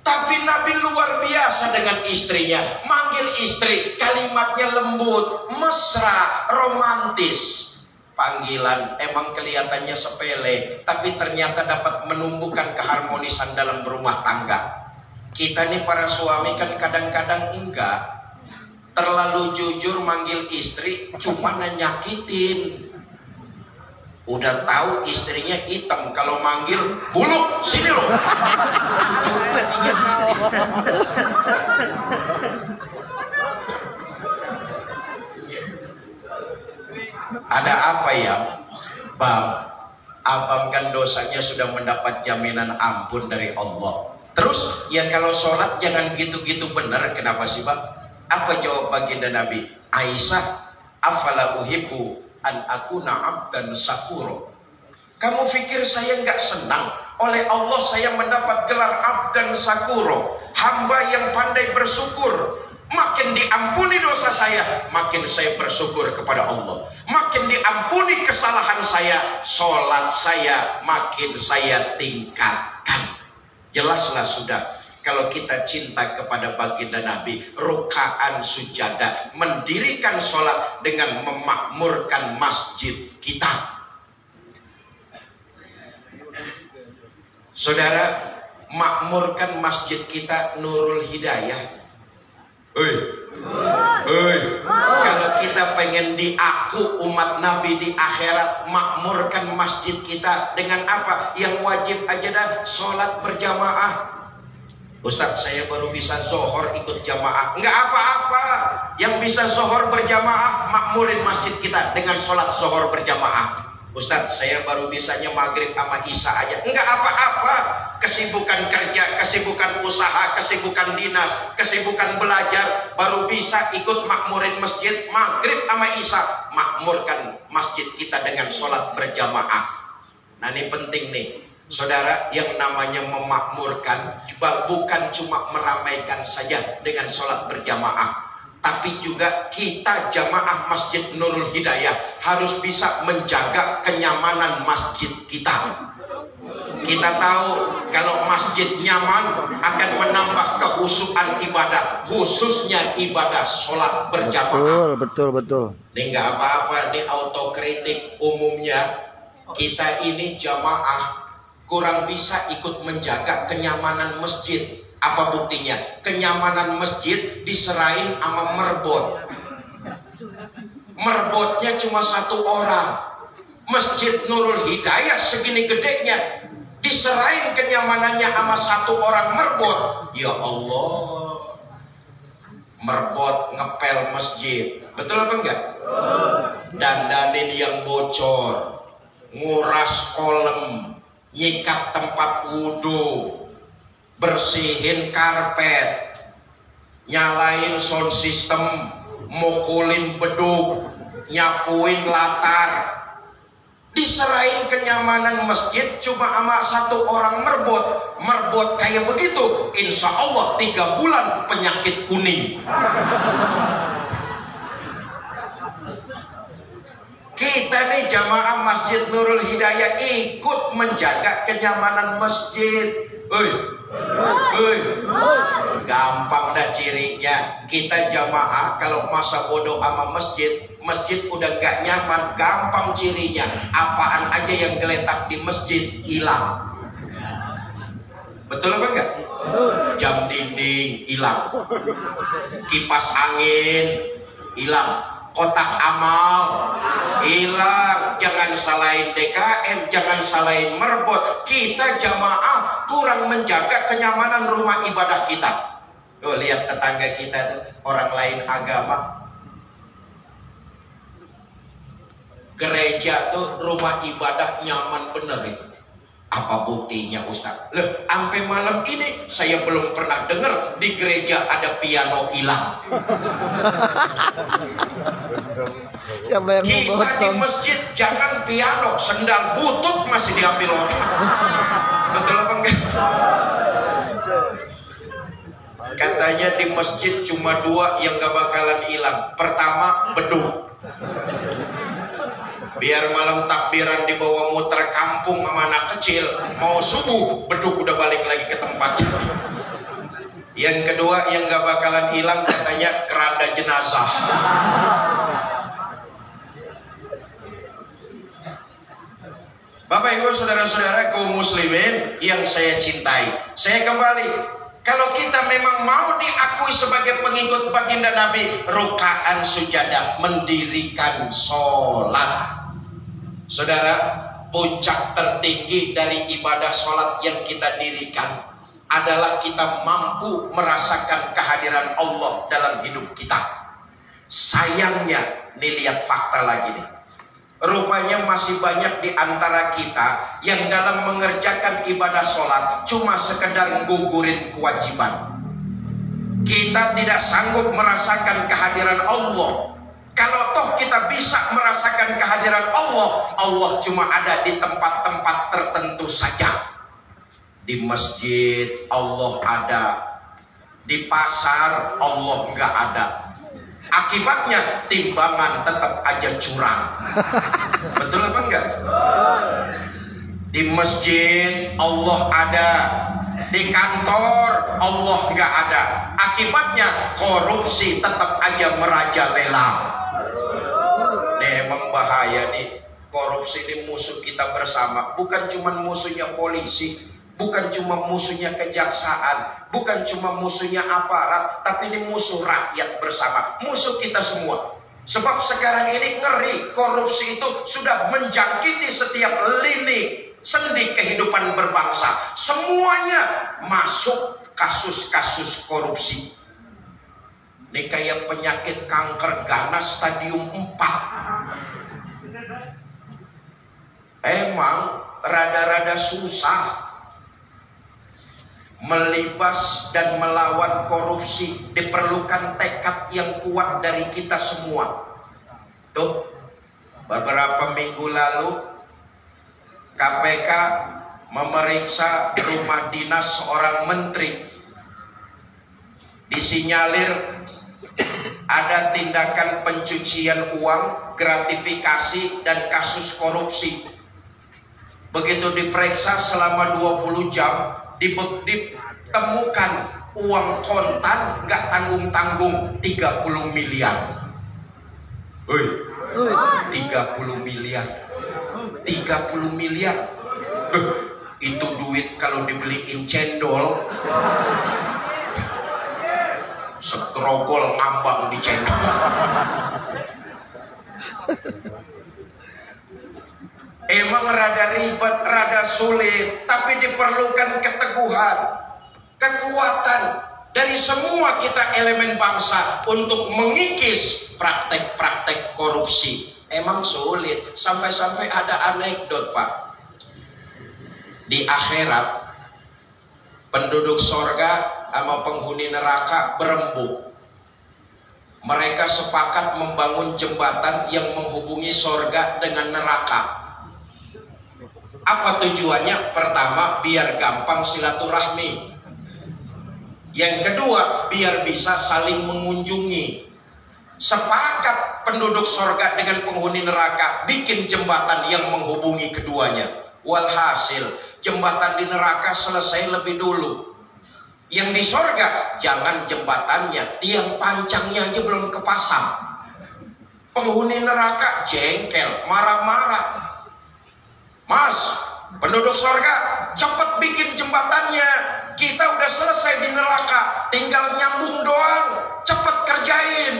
Tapi Nabi luar biasa dengan istrinya. Manggil istri, kalimatnya lembut, mesra, romantis. Panggilan emang kelihatannya sepele, tapi ternyata dapat menumbuhkan keharmonisan dalam berumah tangga. Kita nih para suami kan kadang-kadang enggak, terlalu jujur manggil istri, cuma nyakitin. Udah tahu istrinya hitam, kalau manggil buluk sini loh. Ada apa ya, Bang? Abang kan dosanya sudah mendapat jaminan ampun dari Allah. Terus ya kalau sholat jangan gitu-gitu benar, kenapa sih Pak? Apa jawab baginda Nabi? Aisyah, afala uhibbu an akuna abdan sakuro. Kamu pikir saya nggak senang? Oleh Allah saya mendapat gelar abdan sakuro, hamba yang pandai bersyukur. Makin diampuni dosa saya, makin saya bersyukur kepada Allah. Makin diampuni kesalahan saya, sholat saya makin saya tingkatkan. Jelaslah sudah, kalau kita cinta kepada baginda Nabi, rukaan sujadah, mendirikan sholat dengan memakmurkan masjid kita. Saudara, makmurkan masjid kita Nurul Hidayah. Kalau kita pengen diaku umat Nabi di akhirat, makmurkan masjid kita dengan apa? Yang wajib aja dah, sholat berjamaah. Ustadz, saya baru bisa zohor ikut jamaah. Enggak apa-apa. Yang bisa zohor berjamaah, makmurin masjid kita dengan sholat zohor berjamaah. Ustadz, saya baru bisanya maghrib sama isya aja. Enggak apa-apa. Kesibukan kerja, kesibukan usaha, kesibukan dinas, kesibukan belajar, baru bisa ikut makmurin masjid maghrib sama isya. Makmurkan masjid kita dengan sholat berjamaah. Nah ini penting nih, saudara, yang namanya memakmurkan bukan cuma meramaikan saja dengan sholat berjamaah, tapi juga kita jamaah Masjid Nurul Hidayah harus bisa menjaga kenyamanan masjid kita. Kita tahu kalau masjid nyaman akan menambah kekhusyukan ibadah, khususnya ibadah sholat berjamaah. Betul. Ini nggak apa-apa, ini autokritik. Umumnya kita ini jamaah kurang bisa ikut menjaga kenyamanan masjid. Apa buktinya? Kenyamanan masjid diserahin sama merbot. Merbotnya cuma 1 orang. Masjid Nurul Hidayah segini gedenya, diserahin kenyamanannya sama 1 orang merbot. Ya Allah, merbot ngepel masjid. Betul apa enggak? Dandanin yang bocor, nguras kolam, nyikat tempat wudhu, bersihin karpet, nyalain sound system, mukulin beduk, nyapuin latar. Diserahin kenyamanan masjid cuma sama 1 orang merbot. Merbot kayak begitu, insya Allah 3 bulan penyakit kuning. Kita nih jamaah Masjid Nurul Hidayah ikut menjaga kenyamanan masjid. Gampang dah cirinya. Kita jamaah kalau masa bodoh sama masjid, masjid udah gak nyaman, gampang cirinya. Apaan aja yang geletak di masjid hilang. Betul apa enggak? Jam dinding hilang, kipas angin hilang, kotak amal hilang. Jangan salahin DKM, jangan salahin merbot. Kita jamaah kurang menjaga kenyamanan rumah ibadah kita. Oh, lihat tetangga kita tuh, orang lain agama, gereja tuh rumah ibadah nyaman bener itu. Apa buktinya Ustaz? Loh, sampai malam ini saya belum pernah dengar di gereja ada piano hilang. Siapa yang Kita di masjid jangan piano, sendal butut masih diambil orang. Betul apa enggak? Katanya di masjid cuma 2 yang gak bakalan hilang. Pertama, beduk. Biar malam takbiran dibawa muter kampung sama anak kecil, mau subuh beduk udah balik lagi ke tempatnya. Yang kedua yang gak bakalan hilang katanya keranda jenazah. Bapak Ibu saudara-saudara kaum muslimin yang saya cintai, saya kembali, kalau kita memang mau diakui sebagai pengikut baginda Nabi, rukaan sujadah, mendirikan sholat. Saudara, puncak tertinggi dari ibadah sholat yang kita dirikan adalah kita mampu merasakan kehadiran Allah dalam hidup kita. Sayangnya, nih lihat fakta lagi nih. Rupanya masih banyak di antara kita yang dalam mengerjakan ibadah sholat cuma sekedar gugurin kewajiban. Kita tidak sanggup merasakan kehadiran Allah. Kalau toh kita bisa merasakan kehadiran Allah, Allah cuma ada di tempat-tempat tertentu saja. Di masjid Allah ada, di pasar Allah nggak ada. Akibatnya timbangan tetap aja curang. Betul apa enggak? Di masjid Allah ada, di kantor Allah nggak ada. Akibatnya korupsi tetap aja merajalela. Ini emang bahaya nih. Korupsi ini musuh kita bersama. Bukan cuma musuhnya polisi, bukan cuma musuhnya kejaksaan, bukan cuma musuhnya aparat, tapi ini musuh rakyat bersama, musuh kita semua. Sebab sekarang ini ngeri, korupsi itu sudah menjangkiti setiap lini sendi kehidupan berbangsa. Semuanya masuk kasus-kasus korupsi. Ini kayak penyakit kanker ganas stadium 4. Emang rada-rada susah melibas dan melawan korupsi. Diperlukan tekad yang kuat dari kita semua. Tuh, beberapa minggu lalu KPK memeriksa rumah dinas seorang menteri. Disinyalir ada tindakan pencucian uang, gratifikasi, dan kasus korupsi. Begitu diperiksa selama 20 jam, ditemukan uang kontan nggak tanggung-tanggung 30 miliar. 30 miliar. 30 miliar. Itu duit kalau dibeliin cendol, segrogol ngambang di cendol. Emang rada ribet, rada sulit, tapi diperlukan keteguhan, kekuatan dari semua kita elemen bangsa untuk mengikis praktek-praktek korupsi. Emang sulit, sampai-sampai ada anekdot, Pak. Di akhirat, penduduk sorga sama penghuni neraka berembuk. Mereka sepakat membangun jembatan yang menghubungi sorga dengan neraka. Apa tujuannya? Pertama, biar gampang silaturahmi. Yang kedua, biar bisa saling mengunjungi. Sepakat penduduk sorga dengan penghuni neraka bikin jembatan yang menghubungi keduanya. Walhasil, jembatan di neraka selesai lebih dulu. Yang di sorga, jangan jembatannya, tiang pancangnya aja belum kepasang. Penghuni neraka jengkel, marah-marah. Mas, penduduk sorga, cepet bikin jembatannya. Kita udah selesai di neraka, tinggal nyambung doang. Cepet kerjain.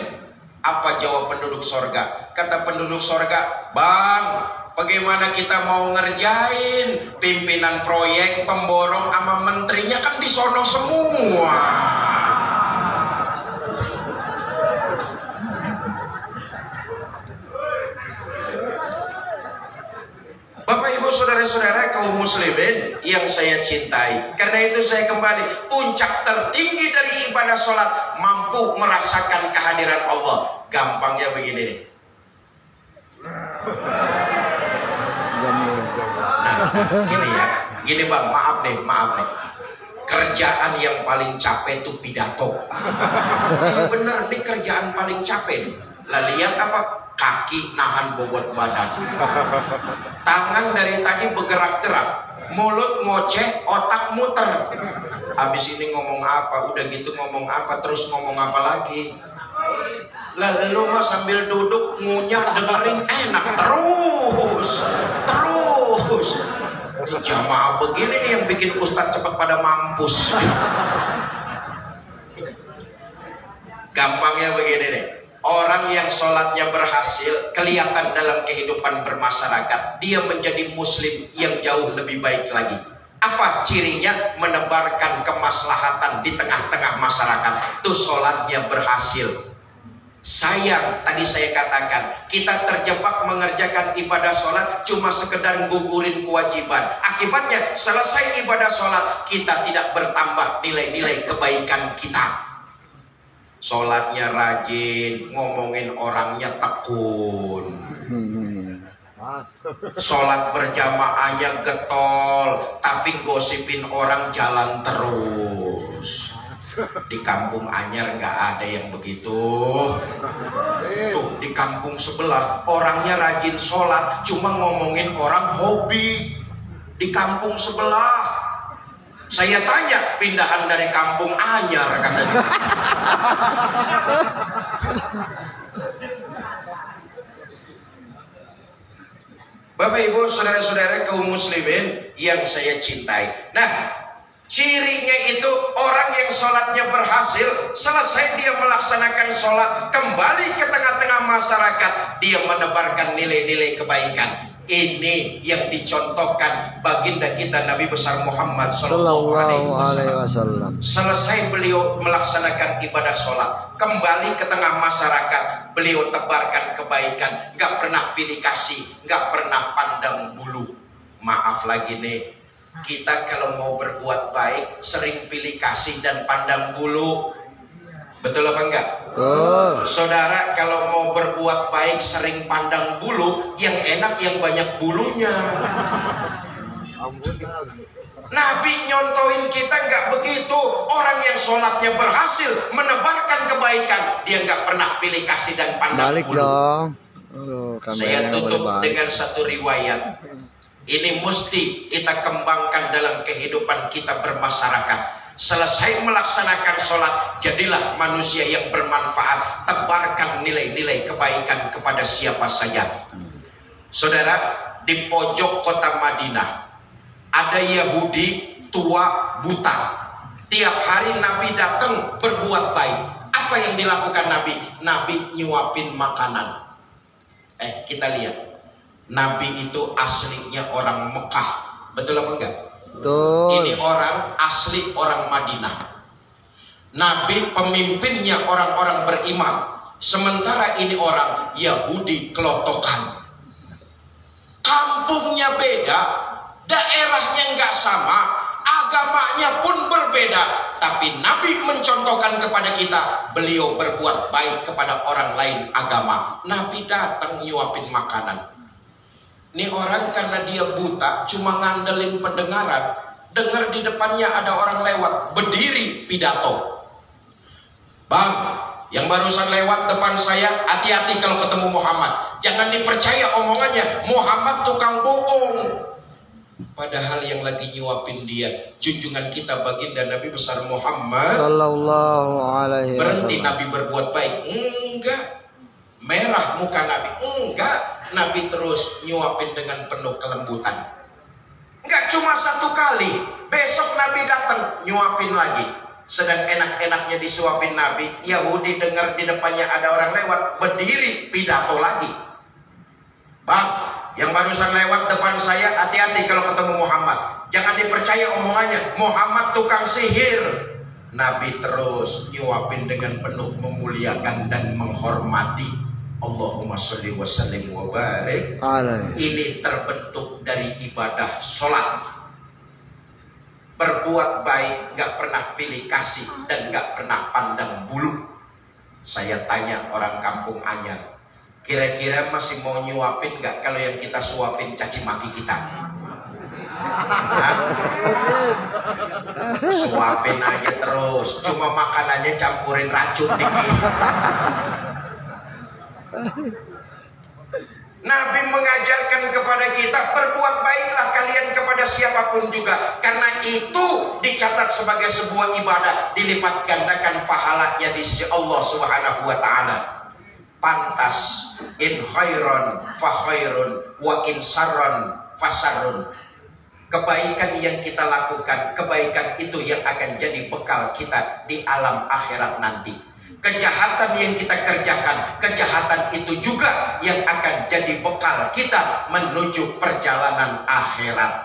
Apa jawab penduduk sorga? Kata penduduk sorga, Bang, bagaimana kita mau ngerjain? Pimpinan proyek, pemborong, sama menterinya kan di sono semua. Bapak ibu saudara-saudara kaum muslimin yang saya cintai, karena itu saya kembali, puncak tertinggi dari ibadah sholat mampu merasakan kehadiran Allah. Gampangnya begini nih. Nah, gini ya, gini bang, maaf nih. Kerjaan yang paling capek itu pidato. Ini bener nih, kerjaan paling capek nih. Lah lihat apa? Kaki nahan bobot badan, tangan dari tadi bergerak-gerak, mulut ngoceh, otak muter. Habis ini ngomong apa, udah gitu ngomong apa, terus ngomong apa lagi. Lalu mah sambil duduk ngunyah dengerin enak terus. Ini jamaah begini nih yang bikin ustadz cepat pada mampus. Gampangnya begini nih. Orang yang sholatnya berhasil kelihatan dalam kehidupan bermasyarakat. Dia menjadi muslim yang jauh lebih baik lagi. Apa cirinya? Menebarkan kemaslahatan di tengah-tengah masyarakat. Itu sholatnya berhasil. Sayang, tadi saya katakan, kita terjebak mengerjakan ibadah sholat cuma sekedar gugurin kewajiban. Akibatnya, selesai ibadah sholat, kita tidak bertambah nilai-nilai kebaikan kita. Sholatnya rajin, ngomongin orangnya tekun. Sholat berjamaahnya getol, tapi gosipin orang jalan terus. Di kampung Anyar nggak ada yang begitu. Tuh di kampung sebelah orangnya rajin sholat, cuma ngomongin orang hobi. Di kampung sebelah, saya tanya, pindahan dari kampung Anyar katanya. Bapak Ibu saudara-saudara kaum muslimin yang saya cintai. Nah, cirinya itu orang yang sholatnya berhasil, selesai dia melaksanakan sholat, kembali ke tengah-tengah masyarakat, dia menebarkan nilai-nilai kebaikan. Ini yang dicontohkan baginda kita Nabi besar Muhammad Sallallahu Alaihi Wasallam. Selesai beliau melaksanakan ibadah sholat, kembali ke tengah masyarakat, beliau tebarkan kebaikan, nggak pernah pilih kasih, nggak pernah pandang bulu. Maaf lagi nih, kita kalau mau berbuat baik sering pilih kasih dan pandang bulu. Betul apa enggak? Betul. Saudara kalau mau berbuat baik sering pandang bulu, yang enak yang banyak bulunya. Nabi nyontoin kita nggak begitu. Orang yang sholatnya berhasil menebarkan kebaikan, dia nggak pernah pilih kasih dan pandang Balik bulu. dong. Saya tutup dengan satu riwayat. Ini mesti kita kembangkan dalam kehidupan kita bermasyarakat. Selesai melaksanakan sholat, jadilah manusia yang bermanfaat. Tebarkan nilai-nilai kebaikan kepada siapa saja. Saudara, di pojok kota Madinah ada Yahudi tua buta. Tiap hari Nabi datang berbuat baik. Apa yang dilakukan Nabi? Nabi nyuapin makanan. Kita lihat, Nabi itu aslinya orang Mekah. Betul apa enggak? Betul. Ini orang asli orang Madinah. Nabi pemimpinnya orang-orang beriman. Sementara ini orang Yahudi kelotokan. Kampungnya beda, daerahnya nggak sama, agamanya pun berbeda. Tapi Nabi mencontohkan kepada kita, beliau berbuat baik kepada orang lain agama. Nabi datang nyuapin makanan. Ini orang karena dia buta, cuma ngandelin pendengaran. Dengar di depannya ada orang lewat, berdiri pidato. Bang, yang barusan lewat depan saya, hati-hati kalau ketemu Muhammad. Jangan dipercaya omongannya, Muhammad tukang bohong. Padahal yang lagi nyuapin dia, junjungan kita baginda Nabi besar Muhammad Sallallahu Alaihi Berhenti Wasallam. Nabi berbuat baik? Enggak. Merah muka Nabi? Enggak. Nabi terus nyuapin dengan penuh kelembutan. Enggak cuma satu kali. Besok Nabi datang nyuapin lagi. Sedang enak-enaknya disuapin Nabi, Yahudi dengar di depannya ada orang lewat, berdiri pidato lagi. Bang, yang barusan lewat depan saya, hati-hati kalau ketemu Muhammad. Jangan dipercaya omongannya, Muhammad tukang sihir. Nabi terus nyuapin dengan penuh memuliakan dan menghormati. Allahumma sholli wa sallim wa barik. Ini terbentuk dari ibadah sholat. Berbuat baik, nggak pernah pilih kasih dan nggak pernah pandang bulu. Saya tanya orang kampung Anyar, kira-kira masih mau nyuapin nggak kalau yang kita suapin caci maki kita? Suapin aja terus, cuma makanannya campurin racun dikit. Nabi mengajarkan kepada kita, berbuat baiklah kalian kepada siapapun juga, karena itu dicatat sebagai sebuah ibadah, dilipat gandakan pahalanya di sisi Allah Subhanahu wa taala. Pantas in khairon fa khairun wa in sarron fa sarrun. Kebaikan yang kita lakukan, kebaikan itu yang akan jadi bekal kita di alam akhirat nanti. Kejahatan yang kita kerjakan, kejahatan itu juga yang akan jadi bekal kita menuju perjalanan akhirat.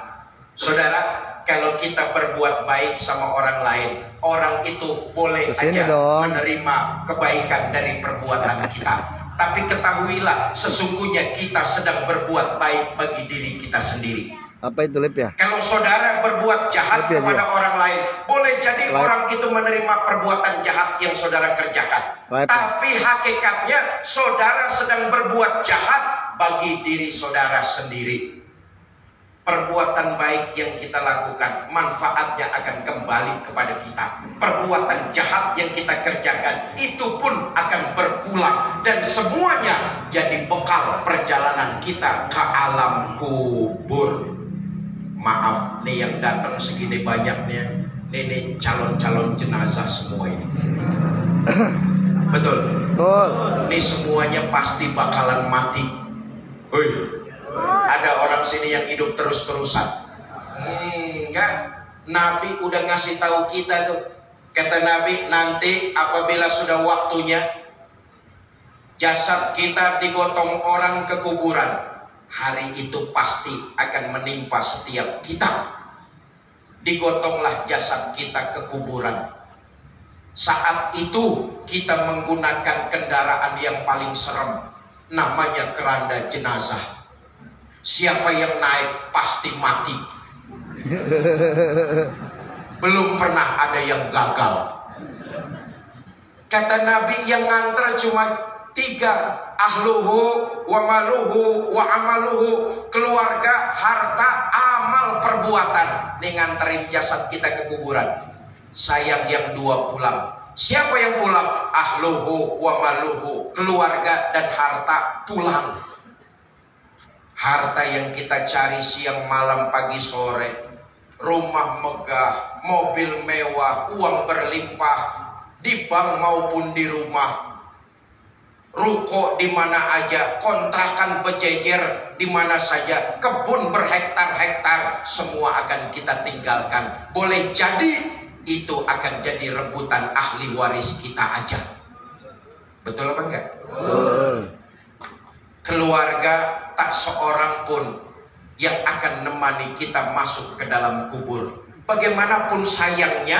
Saudara, kalau kita berbuat baik sama orang lain, orang itu boleh Kesini aja dong. menerima kebaikan dari perbuatan kita. Tapi ketahuilah, sesungguhnya kita sedang berbuat baik bagi diri kita sendiri. Apa itu lip ya? Kalau saudara berbuat jahat Lip ya, kepada dia? orang lain, boleh jadi Lip. orang itu menerima perbuatan jahat yang saudara kerjakan. Lip. Tapi hakikatnya saudara sedang berbuat jahat bagi diri saudara sendiri. Perbuatan baik yang kita lakukan, manfaatnya akan kembali kepada kita. Perbuatan jahat yang kita kerjakan, itu pun akan berpulang. Dan semuanya jadi bekal perjalanan kita ke alam kubur. Maaf, nih yang datang segini banyaknya, ini calon-calon jenazah semua ini. Betul? Betul. Ini semuanya pasti bakalan mati. Hoi. Ada orang sini yang hidup terus-terusan. Enggak. Nabi udah ngasih tahu kita tuh. Kata Nabi, nanti apabila sudah waktunya, jasad kita digotong orang ke kuburan. Hari itu pasti akan menimpa setiap kita. Digotonglah jasad kita ke kuburan. Saat itu kita menggunakan kendaraan yang paling serem, namanya keranda jenazah. Siapa yang naik pasti mati. Belum pernah ada yang gagal. Kata Nabi, yang nganter cuma 3, ahluhu wa maluhu wa amaluhu, keluarga, harta, amal, perbuatan. Nih nganterin jasad kita ke kuburan. Sayang yang 2 pulang. Siapa yang pulang? Ahluhu wa maluhu, keluarga dan harta pulang. Harta yang kita cari siang malam pagi sore, rumah megah, mobil mewah, uang berlimpah di bank maupun di rumah, ruko di mana aja, kontrakan berjejer di mana saja, kebun berhektar-hektar, semua akan kita tinggalkan. Boleh jadi itu akan jadi rebutan ahli waris kita aja. Betul apa enggak? Betul. Keluarga tak seorang pun yang akan menemani kita masuk ke dalam kubur. Bagaimanapun sayangnya,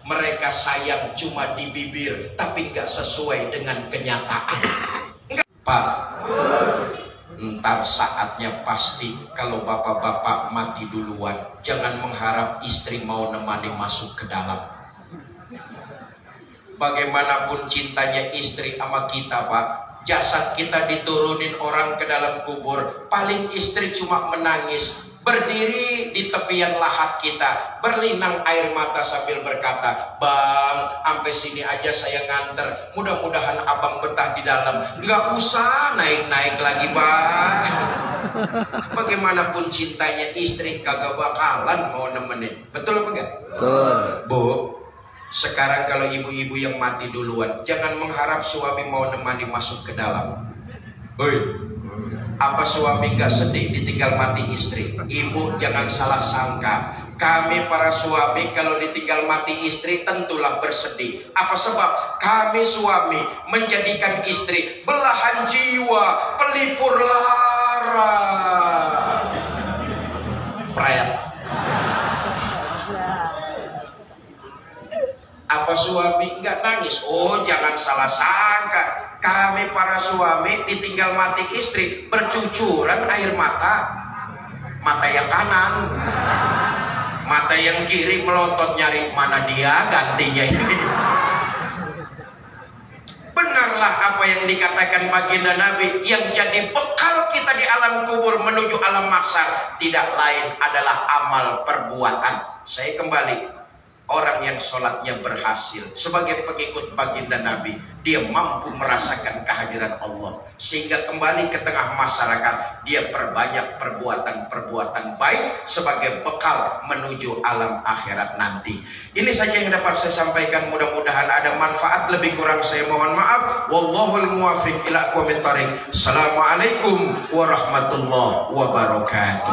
mereka sayang cuma di bibir, tapi nggak sesuai dengan kenyataan. Enggak, Pak. Ntar saatnya pasti kalau bapak-bapak mati duluan, jangan mengharap istri mau nemani masuk ke dalam. Bagaimanapun cintanya istri sama kita, Pak, jasad kita diturunin orang ke dalam kubur, paling istri cuma menangis, berdiri di tepian lahat kita, berlinang air mata sambil berkata, "Bang, sampai sini aja saya nganter, mudah-mudahan abang betah di dalam, nggak usah naik-naik lagi, Bang." Bagaimanapun cintanya istri kagak bakalan mau nemenin. Betul apa enggak? Betul. Bu, sekarang kalau ibu-ibu yang mati duluan, jangan mengharap suami mau nemani masuk ke dalam. Hoi, apa suami nggak sedih ditinggal mati istri? Ibu jangan salah sangka, kami para suami kalau ditinggal mati istri tentulah bersedih. Apa sebab? Kami suami menjadikan istri belahan jiwa, pelipur lara. Prayat. Apa suami nggak nangis? Oh, jangan salah sangka. Kami para suami ditinggal mati istri bercucuran air mata. Mata yang kanan, mata yang kiri melotot nyari mana dia gantinya ini. Benarlah apa yang dikatakan baginda Nabi, yang jadi bekal kita di alam kubur menuju alam mahsyar tidak lain adalah amal perbuatan. Saya kembali. Orang yang sholatnya berhasil sebagai pengikut baginda Nabi, dia mampu merasakan kehadiran Allah, sehingga kembali ke tengah masyarakat dia perbanyak perbuatan-perbuatan baik sebagai bekal menuju alam akhirat nanti. Ini saja yang dapat saya sampaikan, mudah-mudahan ada manfaat, lebih kurang saya mohon maaf. Wallahul muwaffiq ila aqwamit thoriq. Assalamualaikum warahmatullahi wabarakatuh.